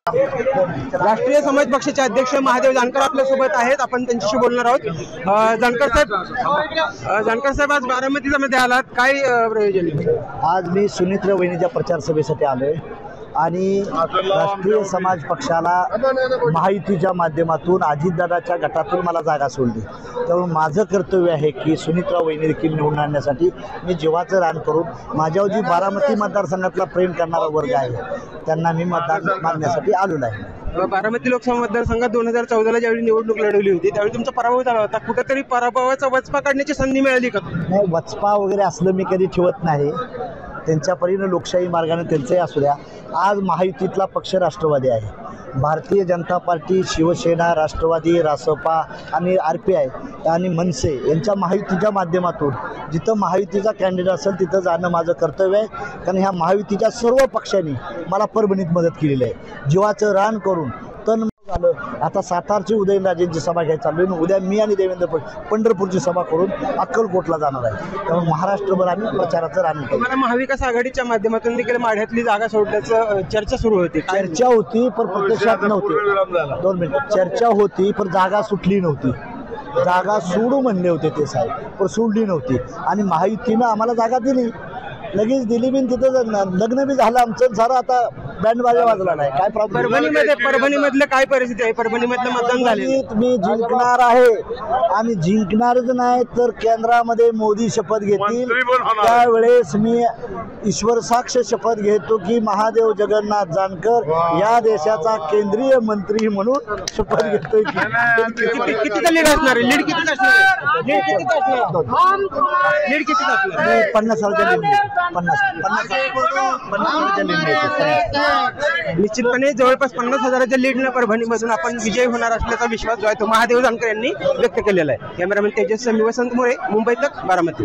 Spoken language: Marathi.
राष्ट्रीय समाज पक्षाचे अध्यक्ष महादेव जानकर आपल्या सोबत आहेत। आपण त्यांच्याशी बोलणार आहोत। जानकर साहेब आज बारामतीमध्ये आलात, काय प्रयोजन? आज मी सुनित्रा वहिनीच्या प्रचार सभेसाठी आलोय आणि राष्ट्रीय समाज पक्षाला महायुतीच्या माध्यमातून अजितदादाच्या गटातून मला जागा सोडली, त्यामुळे माझं कर्तव्य आहे की सुनित्रा वहिनी देखील निवडून आणण्यासाठी मी जीवाचं रान करून माझ्यावर जी बारामती मतदारसंघातला प्रेम करणारा वर्ग आहे त्यांना मी मतदान मागण्यासाठी आलेलो आहे। बारामती लोकसभा मतदारसंघात 2014ला ज्यावेळी निवडणूक लढवली होती त्यावेळी तुमचा पराभव झाला होता, कुठेतरी पराभवाचा वचपा काढण्याची संधी मिळाली का? नाही, वचपा वगैरे असलं मी कधी ठेवत नाही। त्यांच्या परीनं लोकशाही मार्गाने त्यांचंही असू द्या। आज महायुतीतला पक्ष राष्ट्रवादी आहे। भारतीय जनता पार्टी, शिवसेना, राष्ट्रवादी, रासपा आणि RPI आणि मनसे यांच्या महायुतीच्या माध्यमातून जिथं महायुतीचा कॅन्डिडेट असेल तिथं जाणं माझं कर्तव्य आहे, कारण ह्या महायुतीच्या सर्व पक्षांनी मला परभणीत मदत केलेली आहे। जीवाचं रान करून तन झालं। आता सातारची उदयनराजेंची सभा घ्यायला चालू आहे, उद्या मी आणि देवेंद्र पंढरपूरची सभा करून अक्कलकोटला जाणार आहे। त्यामुळे महाराष्ट्रभर आम्ही प्रचाराचं रान करू। महाविकास आघाडीच्या माध्यमातून देखील माढ्यातली जागा सोडण्याचं चर्चा सुरू होती। चर्चा होती पण प्रत्यक्षात नव्हती। 2 मिनिट चर्चा होती पण जागा सुटली नव्हती। जागा सोडू म्हणले होते ते साहेब, पण सोडली नव्हती आणि महायुतीनं आम्हाला जागा दिली, लगेच दिली बी। तिथं लग्न बी झालं आमचं सारं। आता बँड बाजा वाजला नाही, काय प्रॉब्लेम? परभणीमधलं काय परिस्थिती आहे? परभणीमधलं मतदान झाले, मी जिंकणार आहे आणि जिंकणारच नाही तर केंद्रामध्ये मोदी शपथ घेतील त्यावेळेस मी ईश्वर साक्ष शपथ घेतो की महादेव जगन्नाथ जानकर या देशाचा केंद्रीय मंत्री म्हणून शपथ घेतोय। किती लीड असणार? लीड किती असणार? लीड किती असणार? 50,000च्या लीड। 50,000च्या लीड। निश्चितपणे जवळपास 50,000च्या लीडनं परभणीमधून आपण विजय होणार असल्याचा विश्वास जो आहे तो महादेव जानकर यांनी व्यक्त केलेला आहे। कॅमेरामॅन तेजस मी वसंत मोरे, मुंबई तक, बारामती।